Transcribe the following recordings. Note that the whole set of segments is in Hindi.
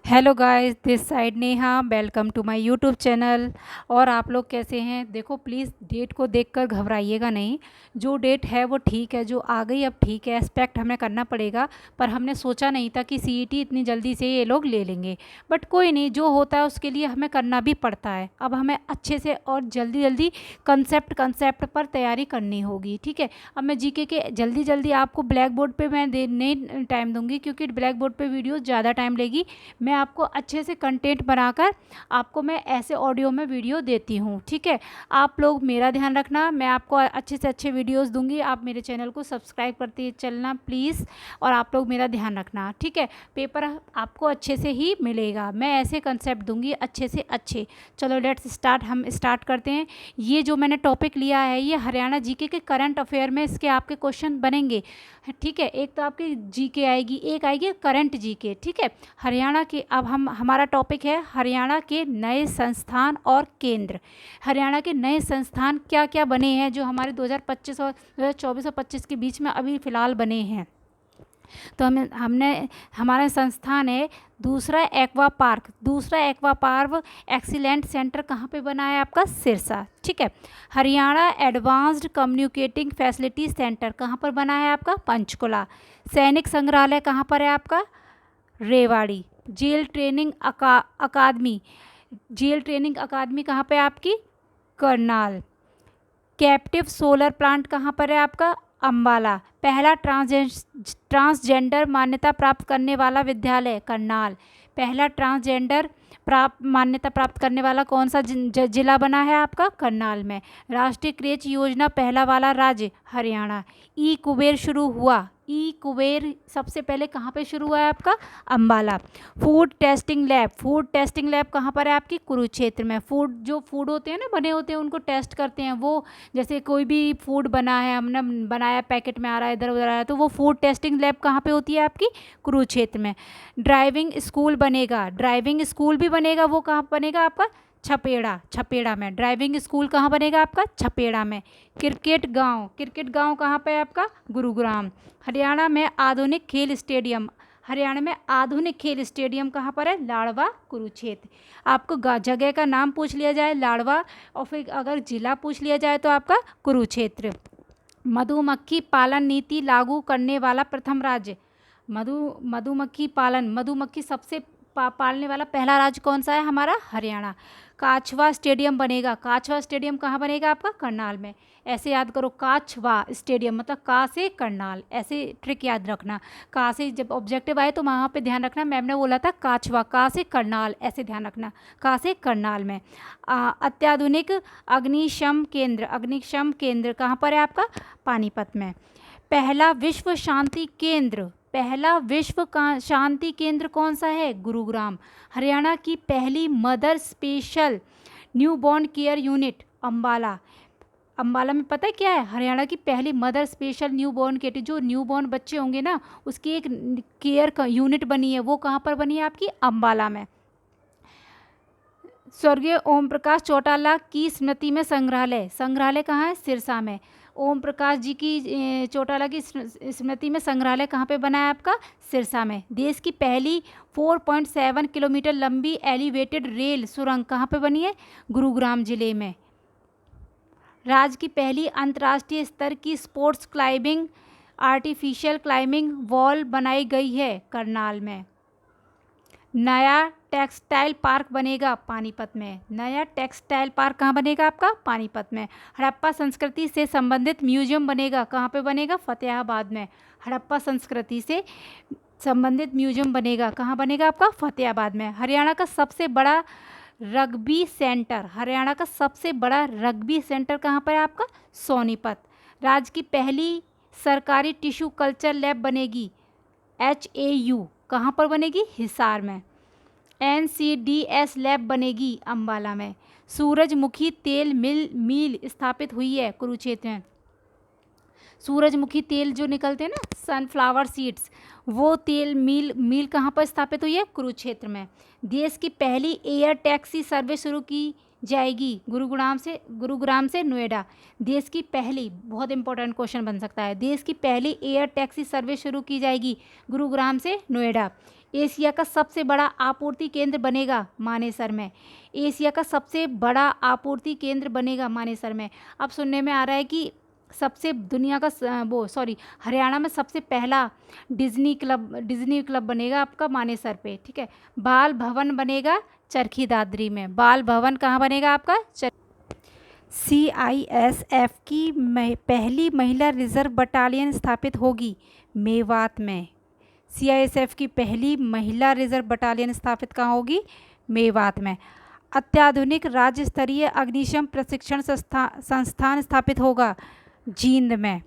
Hello guys, this side Neha. Welcome to my YouTube channel. और आप लोग कैसे हैं? देखो, प्लीज़ डेट को देखकर घबराइएगा नहीं। जो डेट है वो ठीक है, जो आ गई अब ठीक है, एक्सपेक्ट हमें करना पड़ेगा। पर हमने सोचा नहीं था कि सीईटी इतनी जल्दी से ये लोग ले लेंगे। बट कोई नहीं, जो होता है उसके लिए हमें करना भी पड़ता है। अब हमें अच्छे से और जल्दी जल्दी कंसेप्ट पर तैयारी करनी होगी, ठीक है। अब मैं जीके के जल्दी जल्दी आपको ब्लैक बोर्ड पर मैं नहीं टाइम दूँगी, क्योंकि ब्लैक बोर्ड पर वीडियो ज़्यादा टाइम लेगी। मैं आपको अच्छे से कंटेंट बनाकर आपको मैं ऐसे ऑडियो में वीडियो देती हूँ, ठीक है। आप लोग मेरा ध्यान रखना, मैं आपको अच्छे से अच्छे वीडियोस दूंगी। आप मेरे चैनल को सब्सक्राइब करते चलना प्लीज़, और आप लोग मेरा ध्यान रखना, ठीक है। पेपर आपको अच्छे से ही मिलेगा, मैं ऐसे कंसेप्ट दूंगी अच्छे से अच्छे। चलो लेट्स स्टार्ट, हम स्टार्ट करते हैं। ये जो मैंने टॉपिक लिया है ये हरियाणा जीके के करंट अफेयर में इसके आपके क्वेश्चन बनेंगे, ठीक है। एक तो आपकी जीके आएगी, एक आएगी करंट जीके, ठीक है। हरियाणा के अब हमारा टॉपिक है हरियाणा के नए संस्थान और केंद्र। हरियाणा के नए संस्थान क्या क्या बने हैं जो हमारे 2025 और 2024 और 25 के बीच में अभी फ़िलहाल बने हैं। तो हमने हमारा संस्थान है दूसरा एक्वा पार्क एक्सीलेंट सेंटर कहाँ पे बना है आपका? सिरसा, ठीक है। Haryana advanced communicating facility centre कहाँ पर बना है आपका? पंचकुला। सैनिक संग्रहालय कहाँ पर है आपका? रेवाड़ी। जेल ट्रेनिंग अकादमी कहाँ पे आपकी? करनाल। कैप्टिव सोलर प्लांट कहाँ पर है आपका? अम्बाला। पहला ट्रांसजेंडर मान्यता प्राप्त करने वाला विद्यालय? करनाल। पहला ट्रांसजेंडर मान्यता प्राप्त करने वाला कौन सा जिला बना है आपका? करनाल में। राष्ट्रीय क्रेच योजना पहला वाला राज्य? हरियाणा। ई कुबेर शुरू हुआ, ई कुबेर सबसे पहले कहाँ पे शुरू हुआ है आपका? अम्बाला। फूड टेस्टिंग लैब कहाँ पर है आपकी? कुरुक्षेत्र में। जो फूड होते हैं ना, बने होते हैं, उनको टेस्ट करते हैं वो। जैसे कोई भी फूड बना है, हमने बनाया, पैकेट में आ रहा है, इधर उधर आ रहा है, तो वो फूड टेस्टिंग लैब कहाँ पे होती है आपकी? कुरुक्षेत्र में। ड्राइविंग स्कूल भी बनेगा, वो कहाँ बनेगा आपका? छपेड़ा में। ड्राइविंग स्कूल कहाँ बनेगा आपका? छपेड़ा में। क्रिकेट गांव कहाँ पे है आपका? गुरुग्राम। हरियाणा में आधुनिक खेल स्टेडियम कहाँ पर है? लाड़वा, कुरुक्षेत्र। आपको जगह का नाम पूछ लिया जाए लाड़वा, और फिर अगर जिला पूछ लिया जाए तो आपका कुरुक्षेत्र। मधुमक्खी पालन नीति लागू करने वाला प्रथम राज्य? मधुमक्खी सबसे पालने वाला पहला राज्य कौन सा है हमारा? हरियाणा। काछवा स्टेडियम कहाँ बनेगा आपका? करनाल में। ऐसे याद करो, काछवा स्टेडियम मतलब का से करनाल, ऐसे ट्रिक याद रखना। का से जब ऑब्जेक्टिव आए तो वहाँ पे ध्यान रखना, मैम ने बोला था काछवा, का से करनाल, ऐसे ध्यान रखना, का से करनाल में। अत्याधुनिक अग्निशम केंद्र कहाँ पर है आपका? पानीपत में। पहला विश्व शांति केंद्र कौन सा है? गुरुग्राम। हरियाणा की पहली mother special newborn care unit? Ambala में पता है क्या है? हरियाणा की पहली मदर स्पेशल न्यूबॉर्न केयर, जो न्यूबॉर्न बच्चे होंगे ना, उसकी एक केयर यूनिट बनी है, वो कहाँ पर बनी है आपकी? अम्बाला में। स्वर्गीय ओम प्रकाश चौटाला की स्मृति में संग्रहालय कहाँ है? सिरसा में। ओम प्रकाश जी की चौटाला की स्मृति में संग्रहालय कहाँ पे बना है आपका? सिरसा में। देश की पहली 4.7 किलोमीटर लंबी एलिवेटेड रेल सुरंग कहाँ पे बनी है? गुरुग्राम जिले में। राज्य की पहली अंतर्राष्ट्रीय स्तर की sports climbing artificial climbing wall बनाई गई है? करनाल में। नया टेक्सटाइल पार्क बनेगा पानीपत में। नया टेक्सटाइल पार्क कहाँ बनेगा आपका? पानीपत में। हड़प्पा संस्कृति से संबंधित म्यूजियम बनेगा, कहाँ पे बनेगा? फतेहाबाद में। हड़प्पा संस्कृति से संबंधित म्यूजियम बनेगा, कहाँ बनेगा आपका? फतेहाबाद में। हरियाणा का सबसे बड़ा रग्बी सेंटर कहाँ पर है आपका? सोनीपत। राज्य की पहली सरकारी टिश्यू कल्चर लैब बनेगी, HAU, कहाँ पर बनेगी? हिसार में। NCDS लैब बनेगी अम्बाला में। सूरजमुखी तेल मिल स्थापित हुई है कुरुक्षेत्र में। सूरजमुखी तेल जो निकलते हैं ना, सनफ्लावर सीड्स, वो तेल मिल कहाँ पर स्थापित हुई है? कुरुक्षेत्र में। देश की पहली एयर टैक्सी सर्विस शुरू की जाएगी गुरुग्राम से नोएडा। देश की पहली, बहुत इंपॉर्टेंट क्वेश्चन बन सकता है, देश की पहली एयर टैक्सी सर्विस शुरू की जाएगी गुरुग्राम से नोएडा। एशिया का सबसे बड़ा आपूर्ति केंद्र बनेगा मानेसर में। एशिया का सबसे बड़ा आपूर्ति केंद्र बनेगा मानेसर में। अब सुनने में आ रहा है कि सबसे दुनिया का हरियाणा में सबसे पहला डिज्नी क्लब बनेगा आपका मानेसर पे, ठीक है। बाल भवन बनेगा चरखी दादरी में। बाल भवन कहाँ बनेगा आपका? CISF की पहली महिला रिजर्व बटालियन स्थापित होगी मेवात में। CISF की पहली महिला रिजर्व बटालियन स्थापित कहाँ होगी? मेवात में। अत्याधुनिक राज्य स्तरीय अग्निशम प्रशिक्षण संस्थान स्थापित होगा जींद में।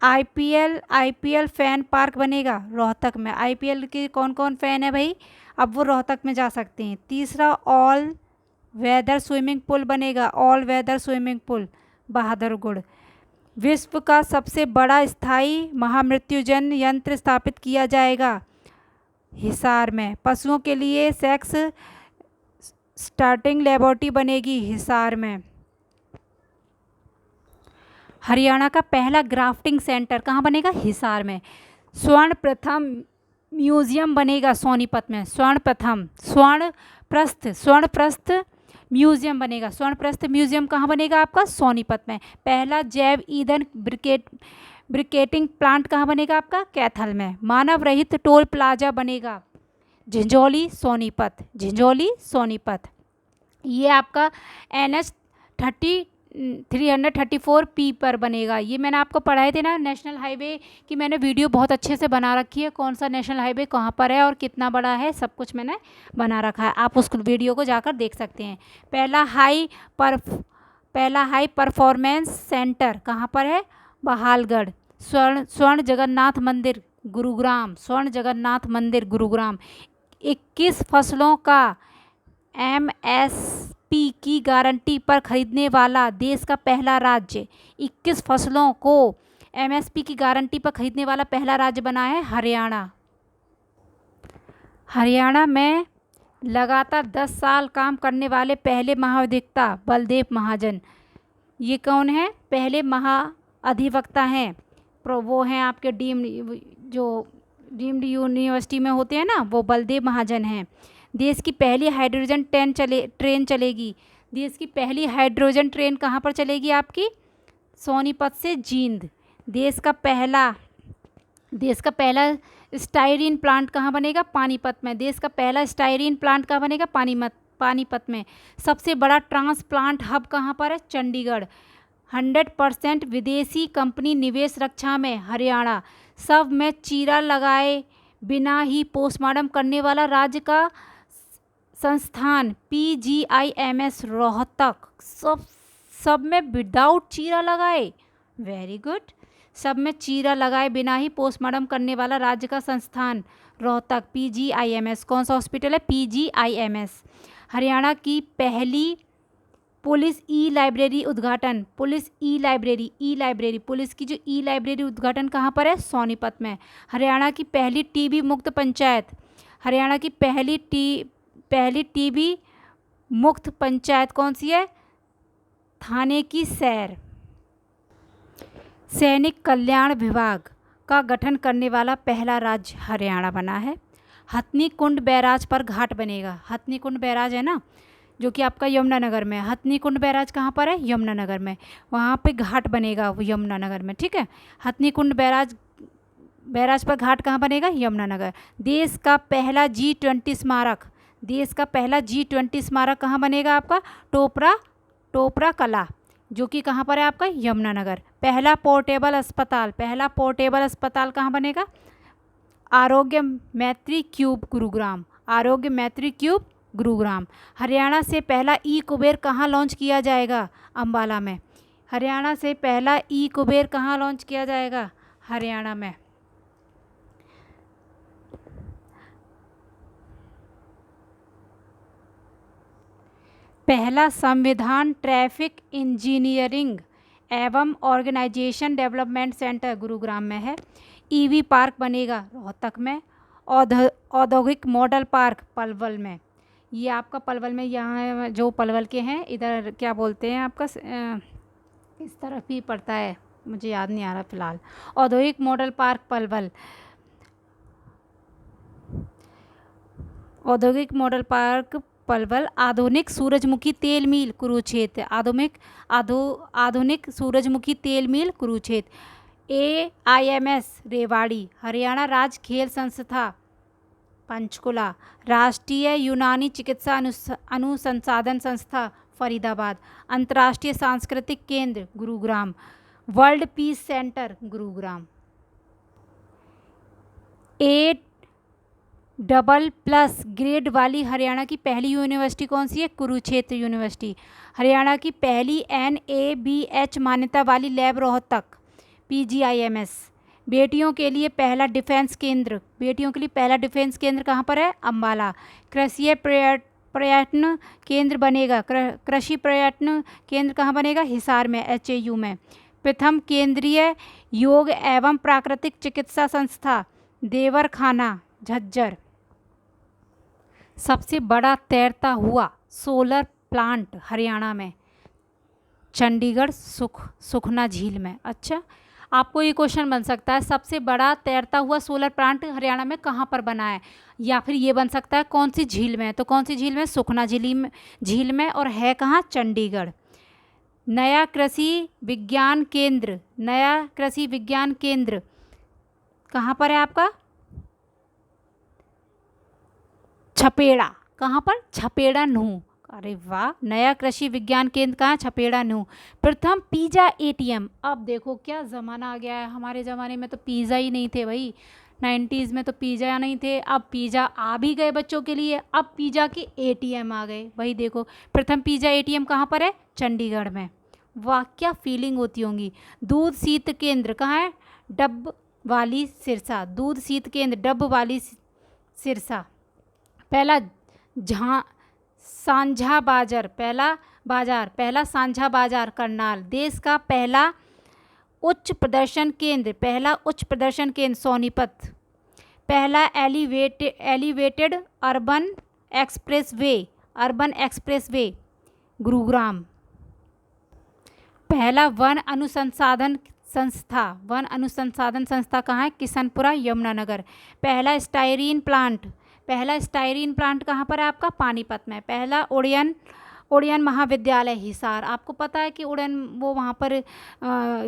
IPL फैन पार्क बनेगा रोहतक में। IPL के कौन कौन फैन है भाई? अब वो रोहतक में जा सकते हैं। तीसरा, ऑल वेदर स्विमिंग पूल बनेगा, all weather swimming pool Bahadurgarh. विश्व का सबसे बड़ा स्थायी महामृत्युजन यंत्र स्थापित किया जाएगा हिसार में। पशुओं के लिए सेक्स स्टार्टिंग लेबोरेटरी बनेगी हिसार में। हरियाणा का पहला ग्राफ्टिंग सेंटर कहाँ बनेगा? हिसार में। स्वर्ण प्रथम म्यूजियम बनेगा सोनीपत में। स्वर्ण प्रस्थ म्यूजियम बनेगा। स्वर्ण प्रस्थ म्यूजियम कहाँ बनेगा आपका? सोनीपत में। पहला जैव ईंधन ब्रिकेटिंग प्लांट कहाँ बनेगा आपका? कैथल में। मानव रहित टोल प्लाजा बनेगा झिंझोली सोनीपत। ये आपका NH 334P पर बनेगा। ये मैंने आपको पढ़ाए थे ना नेशनल हाईवे की, मैंने वीडियो बहुत अच्छे से बना रखी है, कौन सा नेशनल हाईवे कहाँ पर है और कितना बड़ा है, सब कुछ मैंने बना रखा है, आप उस वीडियो को जाकर देख सकते हैं। पहला हाई परफॉर्मेंस सेंटर कहाँ पर है? बहालगढ़। स्वर्ण जगन्नाथ मंदिर गुरुग्राम। 21 फसलों का MSP की गारंटी पर खरीदने वाला देश का पहला राज्य। 21 फसलों को MSP की गारंटी पर खरीदने वाला पहला राज्य बना है हरियाणा। हरियाणा में लगातार 10 साल काम करने वाले पहले महाधिवक्ता बलदेव महाजन। ये कौन है? पहले महाअधिवक्ता हैं, वो हैं आपके डीम्ड यूनिवर्सिटी में होते हैं ना, वो बलदेव महाजन हैं। देश की पहली हाइड्रोजन ट्रेन चलेगी। देश की पहली हाइड्रोजन ट्रेन कहाँ पर चलेगी आपकी? सोनीपत से जींद। देश का पहला स्टायरीन प्लांट कहाँ बनेगा? पानीपत में। देश का पहला स्टायरीन प्लांट कहाँ बनेगा? पानीपत में। सबसे बड़ा ट्रांसप्लांट हब कहाँ पर है? चंडीगढ़। 100% विदेशी कंपनी निवेश रक्षा में हरियाणा। सब में चीरा लगाए बिना ही पोस्टमार्टम करने वाला राज्य का संस्थान PGIMS रोहतक। सब में विदाउट चीरा लगाए, वेरी गुड। सब में चीरा लगाए बिना ही पोस्टमार्टम करने वाला राज्य का संस्थान रोहतक PGIMS। कौन सा हॉस्पिटल है? PGIMS। हरियाणा की पहली पुलिस ई लाइब्रेरी उद्घाटन। पुलिस की जो ई लाइब्रेरी उद्घाटन कहाँ पर है? सोनीपत में। हरियाणा की पहली टीबी मुक्त पंचायत। हरियाणा की पहली टीबी मुक्त पंचायत कौन सी है? थाने की सैर। सैनिक कल्याण विभाग का गठन करने वाला पहला राज्य हरियाणा बना है। हथनी कुंड बैराज पर घाट बनेगा। हथनी कुंड बैराज है ना, जो कि आपका यमुनानगर में। हथनी कुंड बैराज कहाँ पर है? यमुनानगर में। वहाँ पे घाट बनेगा वो यमुनानगर में, ठीक है। हथनी कुंड बैराज पर घाट कहाँ बनेगा? यमुनानगर। देश का पहला G20 स्मारक कहाँ बनेगा आपका? टोपरा कला, जो कि कहाँ पर है आपका? यमुनानगर। पहला पोर्टेबल अस्पताल कहाँ बनेगा? आरोग्य मैत्री क्यूब गुरुग्राम। हरियाणा से पहला ई कुबेर कहाँ लॉन्च किया जाएगा? अंबाला में। हरियाणा से पहला ई कुबेर कहाँ लॉन्च किया जाएगा? हरियाणा में। पहला संविधान ट्रैफिक इंजीनियरिंग एवं ऑर्गेनाइजेशन डेवलपमेंट सेंटर गुरुग्राम में है। EV पार्क बनेगा रोहतक में। औद्योगिक मॉडल पार्क पलवल में। ये आपका पलवल में, यहाँ जो पलवल के हैं इधर क्या बोलते हैं आपका इस तरफ ही पड़ता है, मुझे याद नहीं आ रहा फ़िलहाल। औद्योगिक मॉडल पार्क पलवल, औद्योगिक मॉडल पार्क पलवल, आधुनिक सूरजमुखी तेल मिल कुरुक्षेत्र, आधुनिक सूरजमुखी तेल मिल कुरुक्षेत्र। AIMS रेवाड़ी, हरियाणा राज्य खेल संस्था पंचकुला, राष्ट्रीय यूनानी चिकित्सा अनुसंधान संस्था फरीदाबाद, अंतर्राष्ट्रीय सांस्कृतिक केंद्र Gurugram, world peace centre Gurugram. AA+ grade वाली हरियाणा की पहली यूनिवर्सिटी कौन सी है? कुरुक्षेत्र यूनिवर्सिटी। हरियाणा की पहली NABH मान्यता वाली लैब रोहतक PGIMS। बेटियों के लिए पहला डिफेंस केंद्र, बेटियों के लिए पहला डिफेंस केंद्र कहाँ पर है? अम्बाला। कृषि पर्यटन केंद्र बनेगा, कृषि पर्यटन केंद्र कहाँ बनेगा? हिसार में, HAU में। प्रथम केंद्रीय योग एवं प्राकृतिक चिकित्सा संस्था देवरखाना झज्जर। सबसे बड़ा तैरता हुआ सोलर प्लांट हरियाणा में, चंडीगढ़ सुखना झील में। अच्छा, आपको ये क्वेश्चन बन सकता है सबसे बड़ा तैरता हुआ सोलर प्लांट हरियाणा में कहाँ पर बना है, या फिर ये बन सकता है कौन सी झील में। तो कौन सी झील में? सुखना झील में, और है कहाँ? चंडीगढ़। नया कृषि विज्ञान केंद्र, नया कृषि विज्ञान केंद्र कहाँ पर है आपका? छपेड़ा। कहाँ पर? छपेड़ा नूह। अरे वाह, नया कृषि विज्ञान केंद्र कहाँ? छपेड़ा नूह। प्रथम पिज़्ज़ा ATM। अब देखो क्या ज़माना आ गया है, हमारे ज़माने में तो पिज़्ज़ा ही नहीं थे भाई, 90s में तो पिज़्ज़ा नहीं थे, अब पिज़्ज़ा आ भी गए बच्चों के लिए, अब पिज़्ज़ा के ATM आ गए। वही देखो, प्रथम पिज़्ज़ा ATM कहाँ पर है? चंडीगढ़ में। वाह, क्या फीलिंग होती होंगी। दूध शीत केंद्र कहाँ है? डब वाली सिरसा, दूध शीत केंद्र डब वाली सिरसा। पहला सांझा बाजार, पहला सांझा बाजार करनाल। देश का पहला उच्च प्रदर्शन केंद्र सोनीपत। पहला एलिवेटेड अर्बन एक्सप्रेसवे गुरुग्राम। पहला वन अनुसंधान संस्था कहाँ है? किशनपुरा यमुनानगर। पहला स्टायरीन प्लांट कहाँ पर है आपका? पानीपत में। पहला उड़यन महाविद्यालय हिसार। आपको पता है कि उड़यन वो वहाँ पर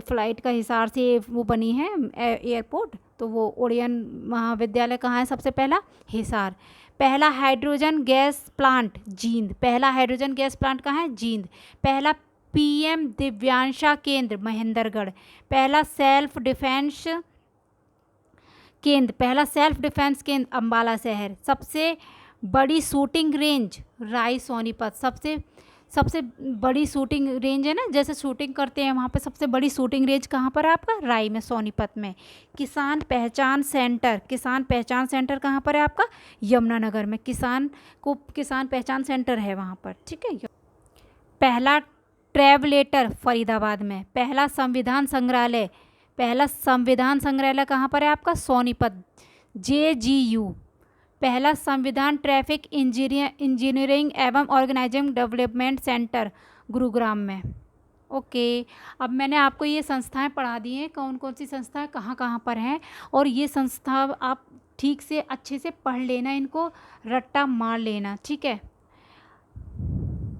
फ्लाइट का हिसार से वो बनी है एयरपोर्ट, तो वो उड़यन महाविद्यालय कहाँ है सबसे पहला? हिसार। पहला हाइड्रोजन गैस प्लांट जींद, पहला हाइड्रोजन गैस प्लांट कहाँ है? जींद। पहला PM दिव्यांशा केंद्र महेंद्रगढ़। पहला सेल्फ डिफेंस केंद्र अम्बाला शहर। सबसे बड़ी शूटिंग रेंज राय सोनीपत। सबसे बड़ी शूटिंग रेंज है ना, जैसे शूटिंग करते हैं वहाँ पे, सबसे बड़ी शूटिंग रेंज कहाँ पर है आपका? राय में, सोनीपत में। किसान पहचान सेंटर कहाँ पर है आपका? यमुनानगर में। किसान पहचान सेंटर है वहाँ पर, ठीक है। पहला ट्रैवलेटर फरीदाबाद में। पहला संविधान संग्रहालय कहाँ पर है आपका? सोनीपत, JGU। पहला संविधान ट्रैफिक इंजीनियरिंग एवं ऑर्गेनाइजिंग डेवलपमेंट सेंटर गुरुग्राम में। ओके, अब मैंने आपको ये संस्थाएं पढ़ा दी हैं, कौन कौन सी संस्थाएं कहाँ कहाँ पर हैं, और ये संस्था आप ठीक से अच्छे से पढ़ लेना, इनको रट्टा मार लेना, ठीक है।